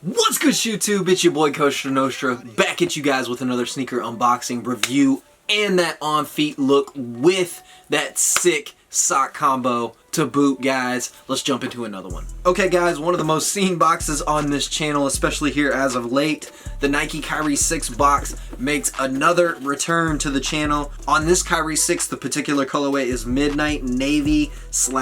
What's good, YouTube? It's your boy Coach Nostra, back at you guys with another sneaker unboxing review and that on feet look with that sick sock combo to boot, guys. Let's jump into another one. Okay guys, one of the most seen boxes on this channel, especially here as of late, the Nike Kyrie 6 box makes another return to the channel. On this Kyrie 6, the particular colorway is Midnight Navy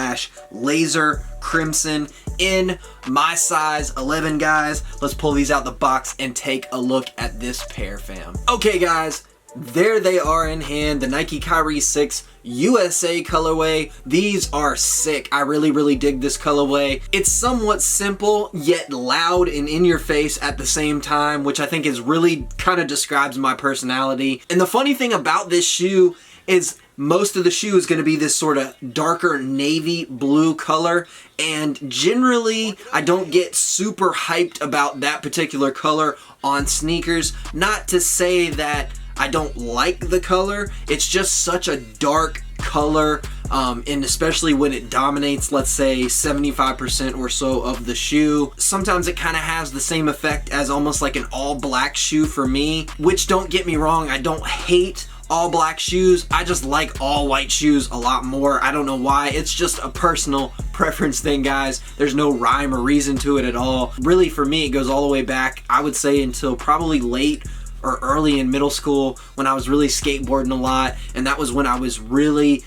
/ Laser Crimson in my size 11, guys. Let's pull these out the box and take a look at this pair, fam. Okay guys, there they are in hand, the Nike Kyrie 6 USA colorway. These are sick. I really dig this colorway. It's somewhat simple yet loud and in your face at the same time, which I think is really kind of describes my personality. And the funny thing about this shoe is most of the shoe is going to be this sort of darker navy blue color, and generally I don't get super hyped about that particular color on sneakers. Not to say that I don't like the color, it's just such a dark color, and especially when it dominates, let's say 75% or so of the shoe. Sometimes it kind of has the same effect as almost like an all black shoe for me, which, don't get me wrong, I don't hate all black shoes. I just like all white shoes a lot more. I don't know why. It's just a personal preference thing, guys. There's no rhyme or reason to it at all. Really, for me, it goes all the way back, I would say, until probably late or early in middle school when I was really skateboarding a lot, and that was when I was really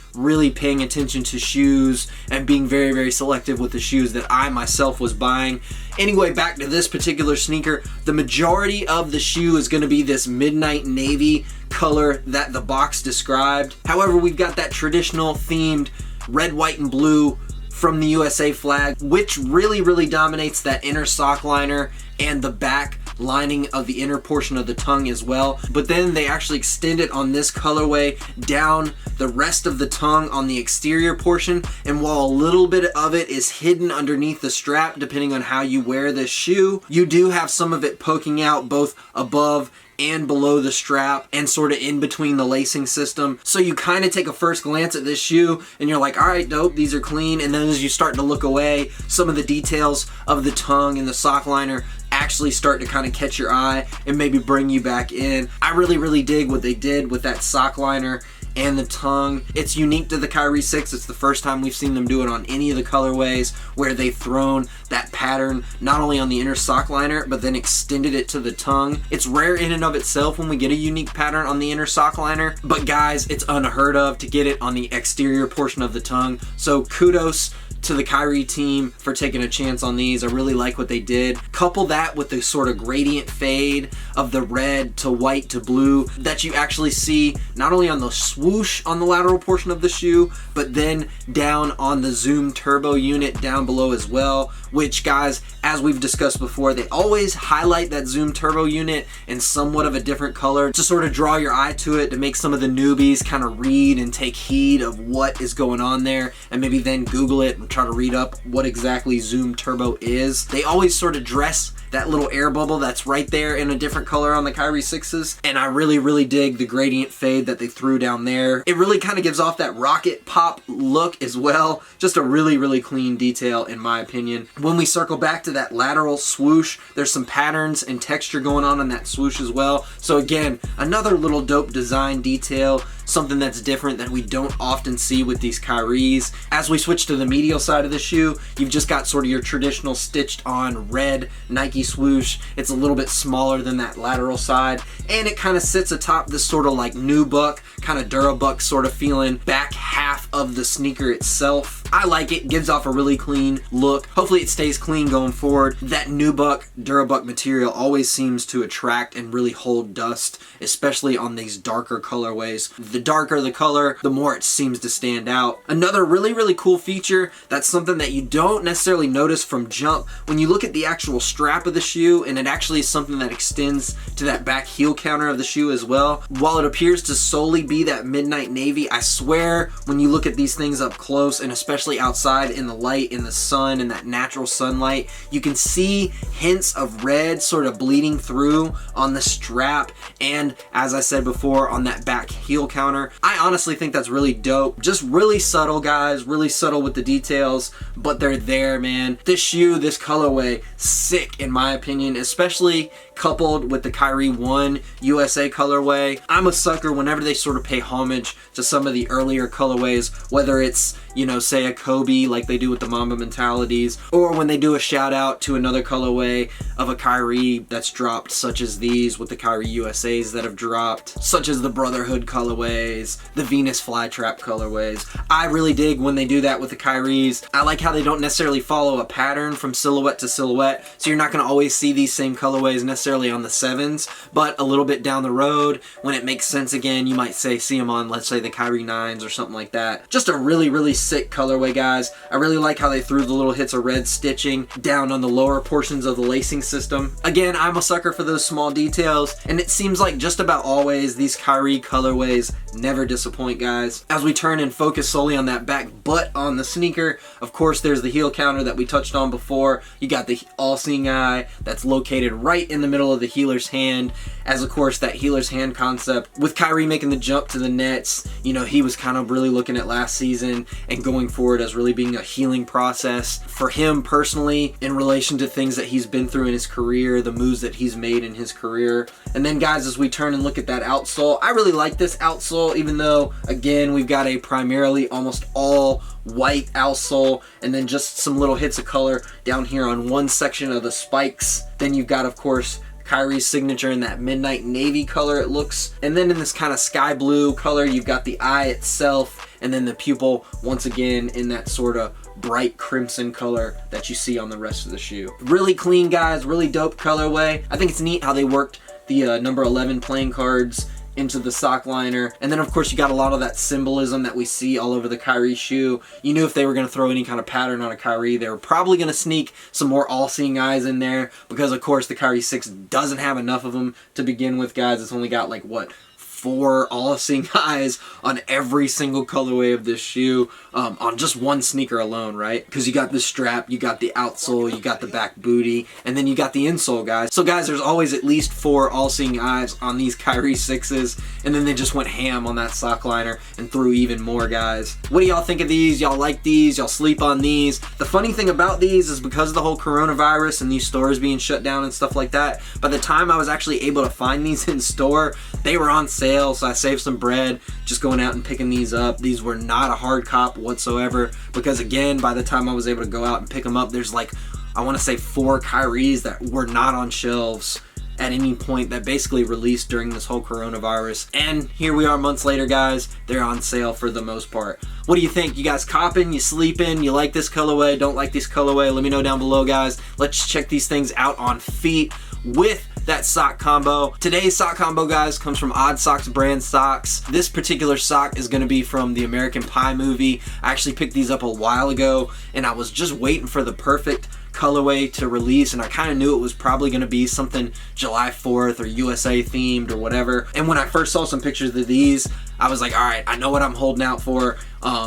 paying attention to shoes and being very selective with the shoes that I myself was buying. Anyway, back to this particular sneaker, the majority of the shoe is going to be this midnight navy color that the box described. However, we've got that traditional themed red, white, and blue from the USA flag, which really dominates that inner sock liner and the back lining of the inner portion of the tongue as well. But then they actually extend it on this colorway down the rest of the tongue on the exterior portion, and while a little bit of it is hidden underneath the strap depending on how you wear this shoe, you do have some of it poking out both above and below the strap and sort of in between the lacing system. So you kind of take a first glance at this shoe and you're like, all right, dope, these are clean. And then as you start to look away, some of the details of the tongue and the sock liner actually start to kind of catch your eye and maybe bring you back in. I really dig what they did with that sock liner and the tongue. It's unique to the Kyrie 6. It's the first time we've seen them do it on any of the colorways where they've thrown that pattern not only on the inner sock liner but then extended it to the tongue. It's rare in and of itself when we get a unique pattern on the inner sock liner, but guys, it's unheard of to get it on the exterior portion of the tongue. So kudos to the Kyrie team for taking a chance on these. I really like what they did. Couple that with the sort of gradient fade of the red to white to blue that you actually see not only on the swoosh on the lateral portion of the shoe, but then down on the Zoom Turbo unit down below as well, which, guys, as we've discussed before, they always highlight that Zoom Turbo unit in somewhat of a different color to sort of draw your eye to it, to make some of the newbies kind of read and take heed of what is going on there, and maybe then Google it and try to read up what exactly Zoom Turbo is. They always sort of dress that little air bubble that's right there in a different color on the Kyrie 6s, and I really dig the gradient fade that they threw down there. It really kind of gives off that rocket pop look as well. Just a really clean detail in my opinion. When we circle back to that lateral swoosh, there's some patterns and texture going on in that swoosh as well. So again, another little dope design detail, something that's different that we don't often see with these Kyries. As we switch to the medial side of the shoe, you've just got sort of your traditional stitched on red Nike swoosh. It's a little bit smaller than that lateral side, and it kind of sits atop this sort of like nubuck, kind of Durabuck sort of feeling back half of the sneaker itself. I like it. Gives off a really clean look. Hopefully it stays clean going forward. That nubuck, Durabuck material always seems to attract and really hold dust, especially on these darker colorways. The darker the color, the more it seems to stand out. Another really cool feature that's something that you don't necessarily notice from jump when you look at the actual strap of the shoe, and it actually is something that extends to that back heel counter of the shoe as well. While it appears to solely be that midnight navy, I swear when you look at these things up close, and especially outside in the light, in the sun, in that natural sunlight, you can see hints of red sort of bleeding through on the strap, and as I said before, on that back heel counter. I honestly think that's really dope. Just really subtle, guys, really subtle with the details, but they're there, man. This shoe, this colorway, sick in my opinion, especially coupled with the Kyrie 1 USA colorway. I'm a sucker whenever they sort of pay homage to some of the earlier colorways, whether it's, you know, say a Kobe like they do with the Mamba Mentalities, or when they do a shout out to another colorway of a Kyrie that's dropped, such as these with the Kyrie USAs that have dropped, such as the Brotherhood colorways, the Venus Flytrap colorways. I really dig when they do that with the Kyries. I like how they don't necessarily follow a pattern from silhouette to silhouette, so you're not going to always see these same colorways necessarily on the 7s, but a little bit down the road, when it makes sense again, you might see them on, let's say, the Kyrie 9s or something like that. Just a really sick colorway, guys. I really like how they threw the little hits of red stitching down on the lower portions of the lacing system. Again, I'm a sucker for those small details, and it seems like just about always these Kyrie colorways never disappoint, guys. As we turn and focus solely on that back butt on the sneaker, of course there's the heel counter that we touched on before. You got the all-seeing eye that's located right in the middle of the healer's hand, as of course that healer's hand concept with Kyrie making the jump to the nets, you know, he was kind of really looking at last season and going forward as really being a healing process for him personally in relation to things that he's been through in his career, the moves that he's made in his career. And then, guys, as we turn and look at that outsole, I really like this outsole, even though again we've got a primarily almost all white outsole and then just some little hits of color down here on one section of the spikes. Then you've got, of course, Kyrie's signature in that midnight navy color it looks, and then in this kind of sky blue color you've got the eye itself, and then the pupil once again in that sort of bright crimson color that you see on the rest of the shoe. Really clean, guys, really dope colorway. I think it's neat how they worked the number 11 playing cards into the sock liner, and then of course you got a lot of that symbolism that we see all over the Kyrie shoe. You knew if they were going to throw any kind of pattern on a Kyrie, they were probably going to sneak some more all-seeing eyes in there, because of course the Kyrie 6 doesn't have enough of them to begin with, guys. It's only got like, what, 4 all-seeing eyes on every single colorway of this shoe, on just one sneaker alone, right? Because you got the strap, you got the outsole, you got the back booty, and then you got the insole, guys. So guys, there's always at least 4 all-seeing eyes on these Kyrie 6s, and then they just went ham on that sock liner and threw even more, guys. What do y'all think of these? Y'all like these? Y'all sleep on these? The funny thing about these is because of the whole coronavirus and these stores being shut down and stuff like that, by the time I was actually able to find these in store, they were on sale, so I saved some bread just going out and picking these up. These were not a hard cop whatsoever, because again, by the time I was able to go out and pick them up, there's like, I want to say 4 Kyries that were not on shelves at any point that basically released during this whole coronavirus. And here we are months later, guys, they're on sale for the most part. What do you think? You guys copping? You sleeping? You like this colorway? Don't like this colorway? Let me know down below, guys. Let's check these things out on feet with that sock combo. Today's sock combo, guys, comes from OddSox Brand Socks. This particular sock is going to be from the American Pie movie. I actually picked these up a while ago, and I was just waiting for the perfect colorway to release, and I kind of knew it was probably going to be something July 4th or USA themed or whatever. And when I first saw some pictures of these, I was like, all right, I know what I'm holding out for.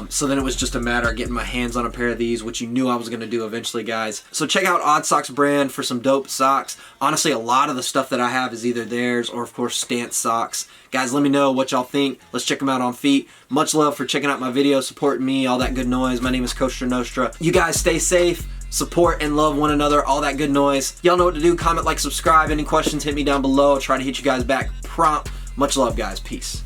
So then it was just a matter of getting my hands on a pair of these, which you knew I was going to do eventually, guys. So check out OddSox Brand for some dope socks. Honestly, a lot of the stuff that I have is either theirs or, of course, Stance socks. Guys, let me know what y'all think. Let's check them out on feet. Much love for checking out my video, supporting me, all that good noise. My name is Costa Nostra. You guys stay safe, support and love one another, all that good noise. Y'all know what to do. Comment, like, subscribe. Any questions, hit me down below. I'll try to hit you guys back prompt. Much love, guys. Peace.